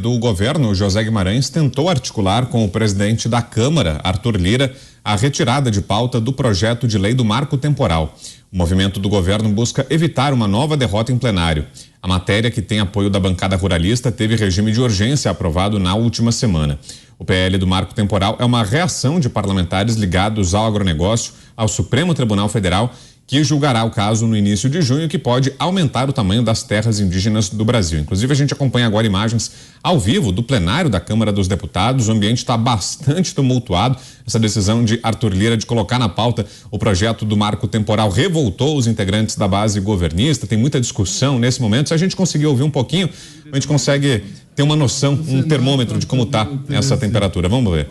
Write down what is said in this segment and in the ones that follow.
do governo, José Guimarães, tentou articular com o presidente da Câmara, Arthur Lira, a retirada de pauta do projeto de lei do marco temporal. O movimento do governo busca evitar uma nova derrota em plenário. A matéria, que tem apoio da bancada ruralista, teve regime de urgência aprovado na última semana. O PL do marco temporal é uma reação de parlamentares ligados ao agronegócio ao Supremo Tribunal Federal, que julgará o caso no início de junho, que pode aumentar o tamanho das terras indígenas do Brasil. Inclusive, a gente acompanha agora imagens ao vivo do plenário da Câmara dos Deputados. O ambiente está bastante tumultuado. Essa decisão de Arthur Lira de colocar na pauta o projeto do marco temporal revoltou os integrantes da base governista. Tem muita discussão nesse momento. Se a gente conseguir ouvir um pouquinho, a gente consegue ter uma noção, um termômetro de como está essa temperatura. Vamos ver.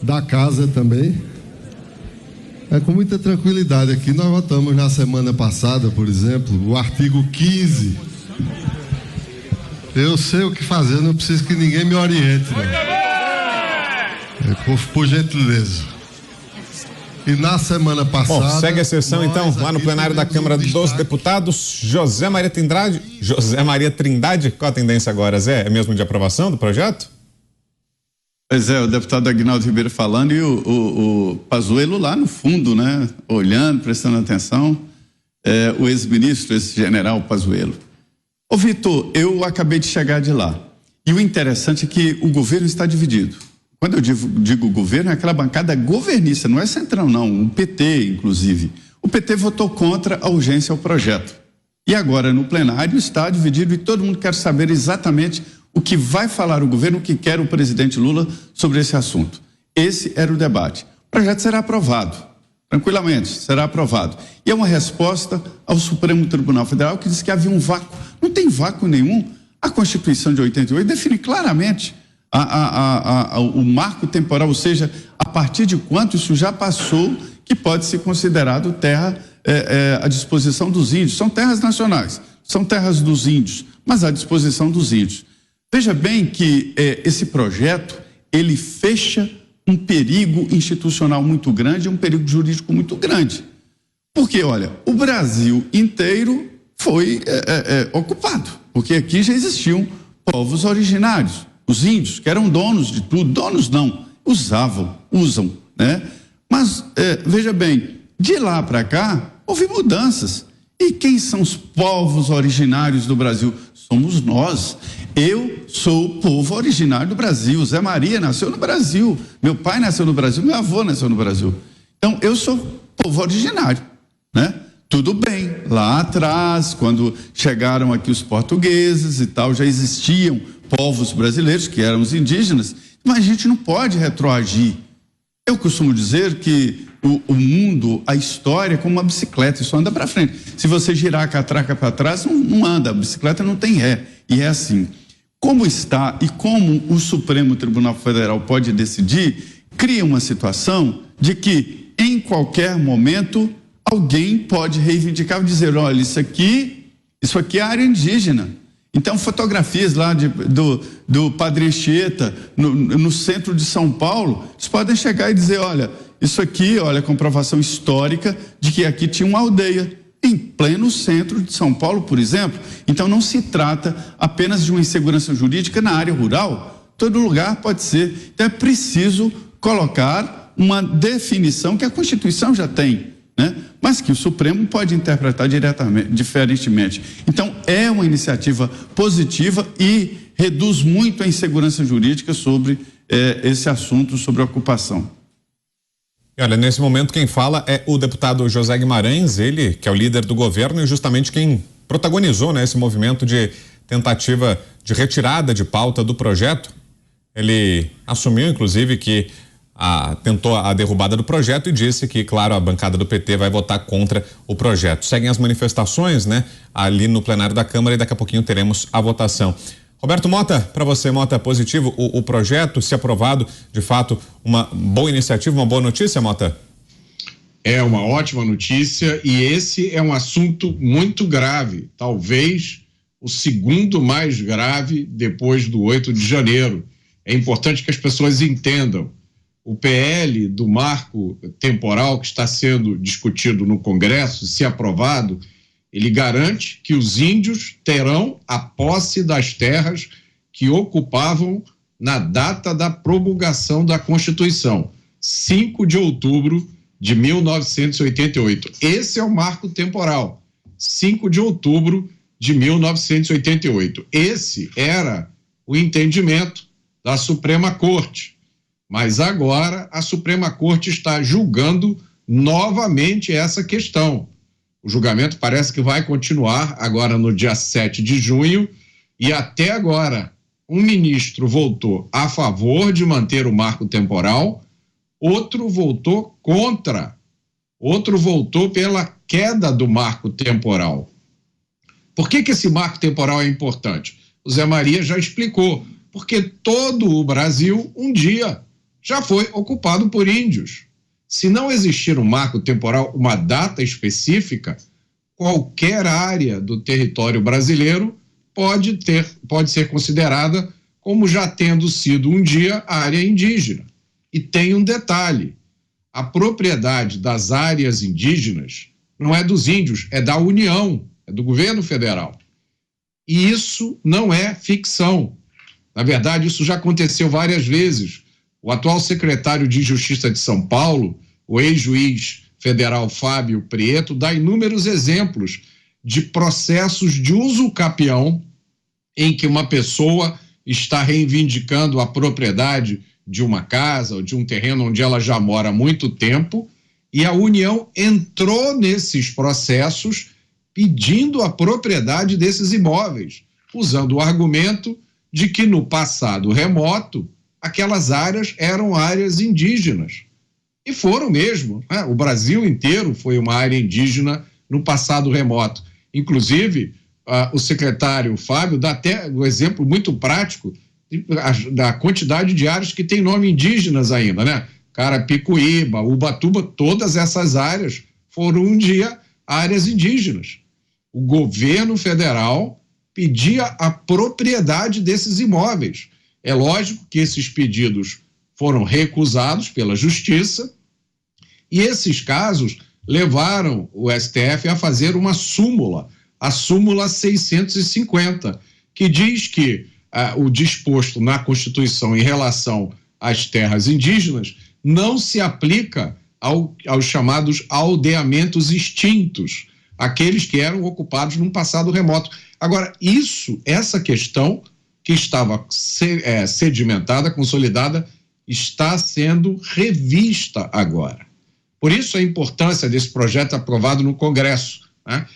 Da casa também. É com muita tranquilidade aqui. Nós votamos na semana passada, por exemplo, o artigo 15. Eu sei o que fazer, não preciso que ninguém me oriente, não. Por gentileza. E na semana passada... Bom, segue a sessão então, lá no plenário da Câmara dos Deputados. José Maria Trindade, qual a tendência agora, Zé? É mesmo de aprovação do projeto? Pois é, o deputado Aguinaldo Ribeiro falando e o Pazuello lá no fundo, né? Olhando, prestando atenção. O ex-ministro, esse general Pazuello. Ô Vitor, eu acabei de chegar de lá. E o interessante é que o governo está dividido. Quando eu digo governo, é aquela bancada governista, não é centrão não, o PT inclusive. O PT votou contra a urgência ao projeto. E agora no plenário está dividido e todo mundo quer saber exatamente o que vai falar o governo, o que quer o presidente Lula sobre esse assunto. Esse era o debate. O projeto será aprovado, tranquilamente, será aprovado. E é uma resposta ao Supremo Tribunal Federal, que diz que havia um vácuo. Não tem vácuo nenhum. A Constituição de 88 define claramente o marco temporal, ou seja, a partir de quanto isso já passou, que pode ser considerado terra à disposição dos índios. São terras nacionais, são terras dos índios, mas à disposição dos índios. Veja bem que esse projeto, ele fecha um perigo institucional muito grande, um perigo jurídico muito grande. Porque, olha, o Brasil inteiro foi ocupado, porque aqui já existiam povos originários, os índios, que eram donos de tudo, donos não, usam, né? Mas, veja bem, de lá para cá, houve mudanças. E quem são os povos originários do Brasil? Somos nós. Eu sou o povo originário do Brasil. Zé Maria nasceu no Brasil. Meu pai nasceu no Brasil, meu avô nasceu no Brasil. Então, eu sou povo originário, né? Tudo bem, lá atrás, quando chegaram aqui os portugueses e tal, já existiam povos brasileiros, que eram os indígenas, mas a gente não pode retroagir. Eu costumo dizer que o mundo, a história é como uma bicicleta, isso anda para frente. Se você girar a catraca para trás, não anda, a bicicleta não tem ré, e é assim. Como está e como o Supremo Tribunal Federal pode decidir, cria uma situação de que, em qualquer momento, alguém pode reivindicar e dizer, olha, isso aqui é área indígena. Então, fotografias lá do Padre Anchieta, no centro de São Paulo, eles podem chegar e dizer, olha, isso aqui, olha, a comprovação histórica de que aqui tinha uma aldeia, em pleno centro de São Paulo, por exemplo. Então, não se trata apenas de uma insegurança jurídica na área rural, todo lugar pode ser. Então, é preciso colocar uma definição que a Constituição já tem, né? Mas que o Supremo pode interpretar diferentemente. Então, é uma iniciativa positiva e reduz muito a insegurança jurídica sobre esse assunto, sobre a ocupação. Olha, nesse momento quem fala é o deputado José Guimarães, ele que é o líder do governo e justamente quem protagonizou, né, esse movimento de tentativa de retirada de pauta do projeto. Ele assumiu, inclusive, que tentou a derrubada do projeto e disse que, claro, a bancada do PT vai votar contra o projeto. Seguem as manifestações, né, ali no plenário da Câmara e daqui a pouquinho teremos a votação. Roberto Mota, para você, Mota, positivo o projeto, se aprovado, de fato, uma boa iniciativa, uma boa notícia, Mota? É uma ótima notícia e esse é um assunto muito grave, talvez o segundo mais grave depois do 8 de janeiro. É importante que as pessoas entendam. O PL do marco temporal que está sendo discutido no Congresso, se aprovado, ele garante que os índios terão a posse das terras que ocupavam na data da promulgação da Constituição, 5 de outubro de 1988. Esse é o marco temporal, 5 de outubro de 1988. Esse era o entendimento da Suprema Corte. Mas agora a Suprema Corte está julgando novamente essa questão. O julgamento parece que vai continuar agora no dia 7 de junho e até agora um ministro votou a favor de manter o marco temporal, outro votou contra, outro votou pela queda do marco temporal. Por que esse marco temporal é importante? O Zé Maria já explicou, porque todo o Brasil um dia já foi ocupado por índios. Se não existir um marco temporal, uma data específica, qualquer área do território brasileiro pode ser considerada como já tendo sido um dia área indígena. E tem um detalhe: a propriedade das áreas indígenas não é dos índios, é da União, é do governo federal. E isso não é ficção. Na verdade, isso já aconteceu várias vezes. O atual secretário de Justiça de São Paulo, o ex-juiz federal Fábio Prieto, dá inúmeros exemplos de processos de uso capião em que uma pessoa está reivindicando a propriedade de uma casa ou de um terreno onde ela já mora há muito tempo, e a União entrou nesses processos pedindo a propriedade desses imóveis, usando o argumento de que no passado remoto aquelas áreas eram áreas indígenas. E foram mesmo, né? O Brasil inteiro foi uma área indígena no passado remoto. Inclusive, o secretário Fábio dá até um exemplo muito prático da quantidade de áreas que tem nome indígenas ainda, né? Carapicuíba, Ubatuba, todas essas áreas foram um dia áreas indígenas. O governo federal pedia a propriedade desses imóveis. É lógico que esses pedidos foram recusados pela Justiça e esses casos levaram o STF a fazer uma súmula, a súmula 650, que diz que o disposto na Constituição em relação às terras indígenas não se aplica aos chamados aldeamentos extintos, aqueles que eram ocupados num passado remoto. Agora, essa questão que estava sedimentada, consolidada, está sendo revista agora. Por isso a importância desse projeto aprovado no Congresso, né?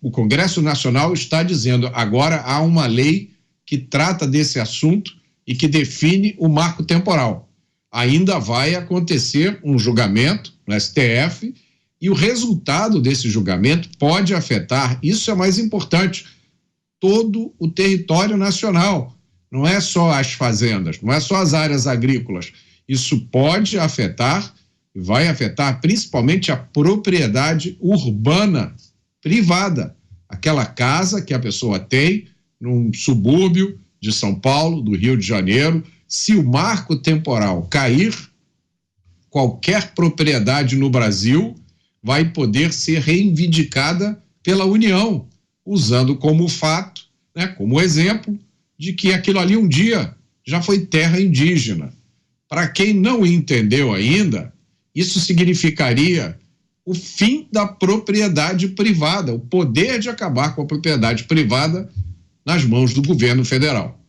O Congresso Nacional está dizendo, agora há uma lei que trata desse assunto e que define o marco temporal. Ainda vai acontecer um julgamento no STF e o resultado desse julgamento pode afetar, isso é mais importante, todo o território nacional. Não é só as fazendas, não é só as áreas agrícolas. Isso pode afetar, e vai afetar principalmente a propriedade urbana privada. Aquela casa que a pessoa tem num subúrbio de São Paulo, do Rio de Janeiro. Se o marco temporal cair, qualquer propriedade no Brasil vai poder ser reivindicada pela União, usando como fato, né, como exemplo, de que aquilo ali um dia já foi terra indígena. Para quem não entendeu ainda, isso significaria o fim da propriedade privada, o poder de acabar com a propriedade privada nas mãos do governo federal.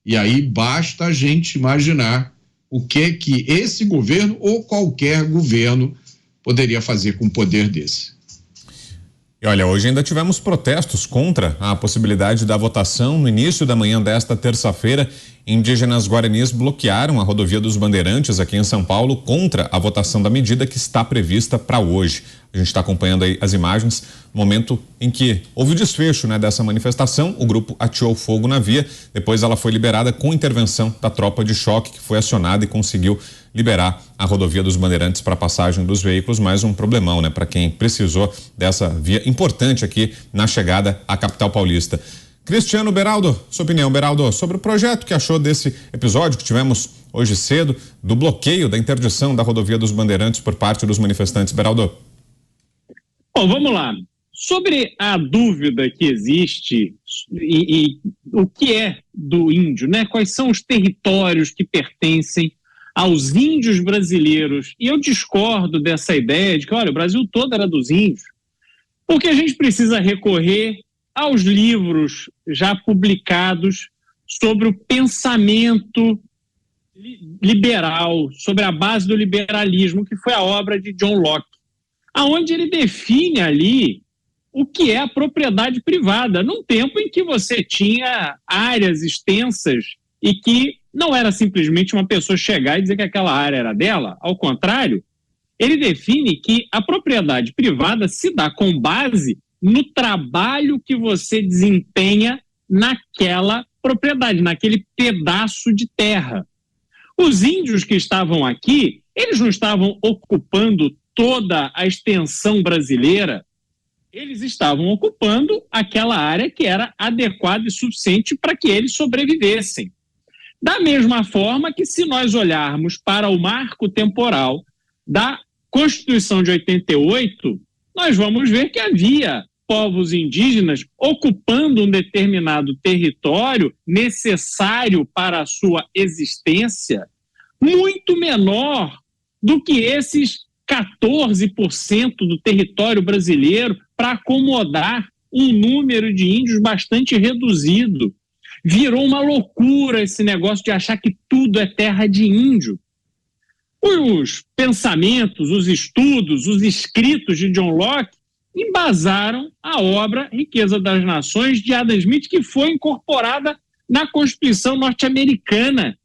E aí basta a gente imaginar o que esse governo ou qualquer governo poderia fazer com um poder desse. E olha, hoje ainda tivemos protestos contra a possibilidade da votação. No início da manhã desta terça-feira, indígenas guaranis bloquearam a rodovia dos Bandeirantes aqui em São Paulo contra a votação da medida que está prevista para hoje. A gente está acompanhando aí as imagens, no momento em que houve o desfecho, né, dessa manifestação, o grupo ateou fogo na via, depois ela foi liberada com intervenção da tropa de choque, que foi acionada e conseguiu liberar a rodovia dos Bandeirantes para passagem dos veículos, mais um problemão, né, para quem precisou dessa via importante aqui na chegada à capital paulista. Cristiano Beraldo, sua opinião, Beraldo, sobre o projeto que achou desse episódio que tivemos hoje cedo, do bloqueio da interdição da rodovia dos Bandeirantes por parte dos manifestantes, Beraldo? Bom, vamos lá. sobre a dúvida que existe e o que é do índio, né? Quais são os territórios que pertencem aos índios brasileiros? E eu discordo dessa ideia de que, olha, o Brasil todo era dos índios, porque a gente precisa recorrer aos livros já publicados sobre o pensamento liberal, sobre a base do liberalismo, que foi a obra de John Locke, aonde ele define ali o que é a propriedade privada, num tempo em que você tinha áreas extensas e que não era simplesmente uma pessoa chegar e dizer que aquela área era dela. Ao contrário, ele define que a propriedade privada se dá com base no trabalho que você desempenha naquela propriedade, naquele pedaço de terra. Os índios que estavam aqui, eles não estavam ocupando toda a extensão brasileira, eles estavam ocupando aquela área que era adequada e suficiente para que eles sobrevivessem. Da mesma forma que, se nós olharmos para o marco temporal da Constituição de 88, nós vamos ver que havia povos indígenas ocupando um determinado território necessário para a sua existência, muito menor do que esses 14% do território brasileiro para acomodar um número de índios bastante reduzido. Virou uma loucura esse negócio de achar que tudo é terra de índio. Os pensamentos, os estudos, os escritos de John Locke embasaram a obra Riqueza das Nações, de Adam Smith, que foi incorporada na Constituição norte-americana,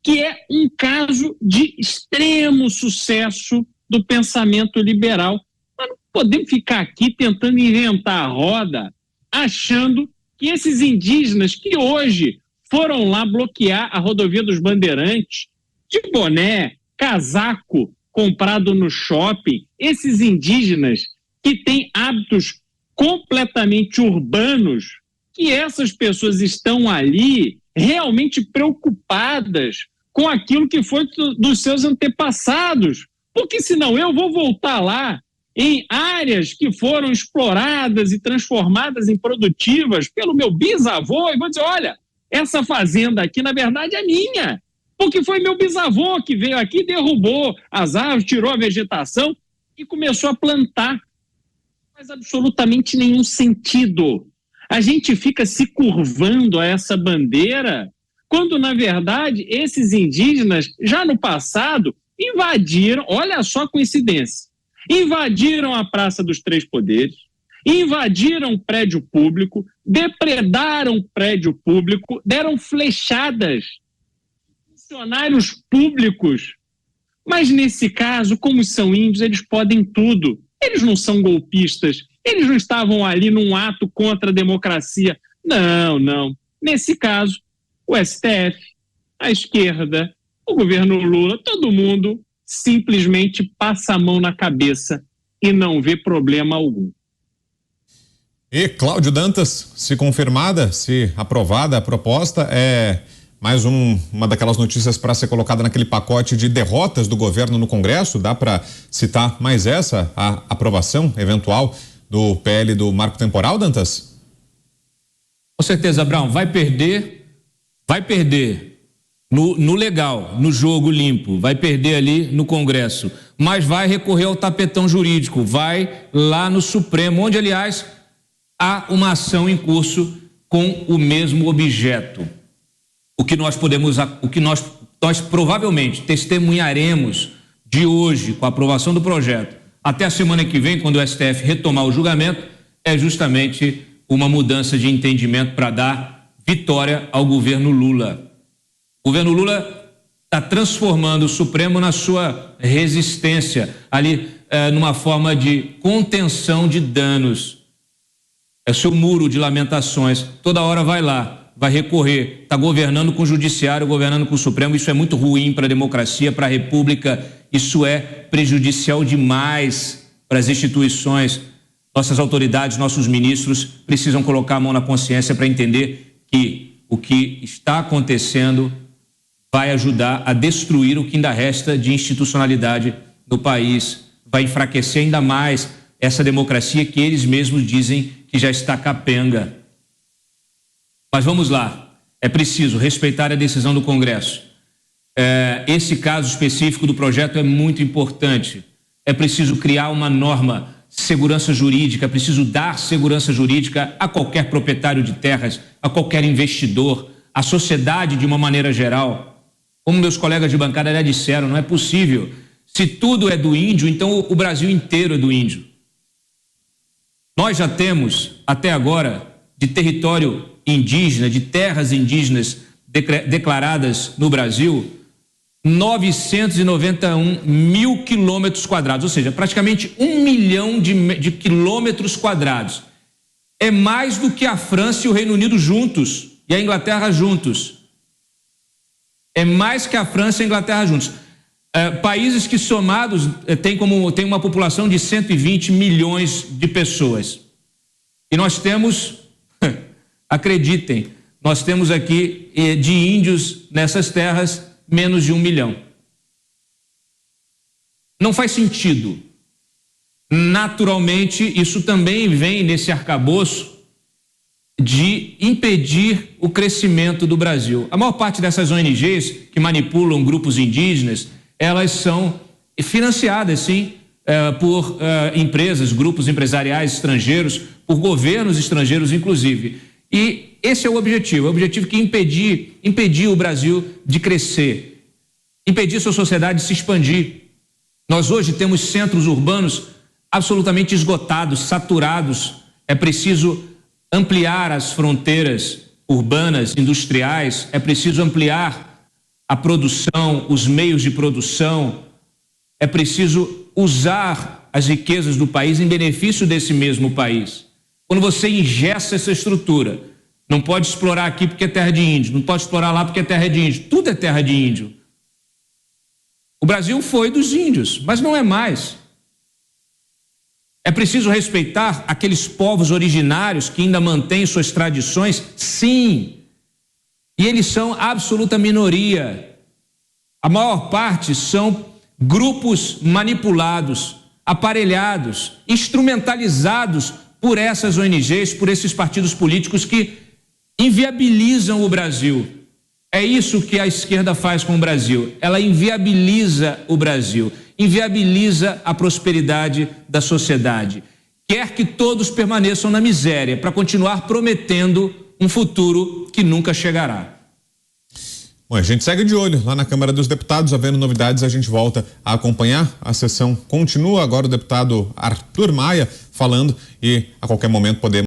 que é um caso de extremo sucesso do pensamento liberal. Nós não podemos ficar aqui tentando inventar a roda, achando que esses indígenas que hoje foram lá bloquear a rodovia dos Bandeirantes, de boné, casaco comprado no shopping, esses indígenas que têm hábitos completamente urbanos, que essas pessoas estão ali realmente preocupadas com aquilo que foi dos seus antepassados. Porque senão eu vou voltar lá em áreas que foram exploradas e transformadas em produtivas pelo meu bisavô e vou dizer, olha, essa fazenda aqui na verdade é minha, porque foi meu bisavô que veio aqui, derrubou as árvores, tirou a vegetação e começou a plantar. Não faz absolutamente nenhum sentido. A gente fica se curvando a essa bandeira, quando, na verdade, esses indígenas, já no passado, invadiram, olha só a coincidência, invadiram a Praça dos Três Poderes, invadiram prédio público, depredaram prédio público, deram flechadas, funcionários públicos. Mas, nesse caso, como são índios, eles podem tudo. Eles não são golpistas, eles não estavam ali num ato contra a democracia. Não, não. Nesse caso, o STF, a esquerda, o governo Lula, todo mundo simplesmente passa a mão na cabeça e não vê problema algum. E Cláudio Dantas, se confirmada, se aprovada a proposta, é mais uma daquelas notícias para ser colocada naquele pacote de derrotas do governo no Congresso? Dá para citar mais essa, a aprovação eventual do PL do marco temporal, Dantas? Com certeza, Abraão, vai perder no legal, no jogo limpo, vai perder ali no Congresso, mas vai recorrer ao tapetão jurídico, vai lá no Supremo, onde, aliás, há uma ação em curso com o mesmo objeto. O que nós provavelmente testemunharemos de hoje, com a aprovação do projeto, até a semana que vem, quando o STF retomar o julgamento, é justamente uma mudança de entendimento para dar vitória ao governo Lula. O governo Lula está transformando o Supremo na sua resistência, ali numa forma de contenção de danos. É o seu muro de lamentações. Toda hora vai lá, vai recorrer. Está governando com o Judiciário, governando com o Supremo. Isso é muito ruim para a democracia, para a República. Isso é prejudicial demais para as instituições. Nossas autoridades, nossos ministros precisam colocar a mão na consciência para entender que o que está acontecendo vai ajudar a destruir o que ainda resta de institucionalidade no país, vai enfraquecer ainda mais essa democracia que eles mesmos dizem que já está capenga. Mas vamos lá, é preciso respeitar a decisão do Congresso. Esse caso específico do projeto é muito importante. É preciso criar uma norma, segurança jurídica, é preciso dar segurança jurídica a qualquer proprietário de terras, a qualquer investidor, à sociedade de uma maneira geral. Como meus colegas de bancada já disseram, não é possível. Se tudo é do índio, então o Brasil inteiro é do índio. Nós já temos, até agora, de território indígena, de terras indígenas declaradas no Brasil, 991 mil quilômetros quadrados, ou seja, praticamente 1 milhão de quilômetros quadrados. É mais do que a França e o Reino Unido juntos, e a Inglaterra juntos. É mais que a França e a Inglaterra juntos. Países que somados têm uma população de 120 milhões de pessoas. E nós temos, acreditem, nós temos aqui de índios nessas terras menos de 1 milhão. Não faz sentido. Naturalmente, isso também vem nesse arcabouço de impedir o crescimento do Brasil. A maior parte dessas ONGs que manipulam grupos indígenas, elas são financiadas, sim, por empresas, grupos empresariais estrangeiros, por governos estrangeiros, inclusive. E esse é o objetivo que impedir o Brasil de crescer, impedir sua sociedade de se expandir. Nós hoje temos centros urbanos absolutamente esgotados, saturados. É preciso ampliar as fronteiras urbanas, industriais, é preciso ampliar a produção, os meios de produção, é preciso usar as riquezas do país em benefício desse mesmo país. Quando você engessa essa estrutura, não pode explorar aqui porque é terra de índio, não pode explorar lá porque é terra de índio, tudo é terra de índio. O Brasil foi dos índios, mas não é mais. É preciso respeitar aqueles povos originários que ainda mantêm suas tradições, sim, e eles são absoluta minoria. A maior parte são grupos manipulados, aparelhados, instrumentalizados por essas ONGs, por esses partidos políticos que inviabilizam o Brasil. É isso que a esquerda faz com o Brasil. Ela inviabiliza o Brasil, inviabiliza a prosperidade da sociedade. Quer que todos permaneçam na miséria para continuar prometendo um futuro que nunca chegará. Bom, a gente segue de olho lá na Câmara dos Deputados, havendo novidades a gente volta a acompanhar. A sessão continua, agora o deputado Arthur Maia falando e a qualquer momento podemos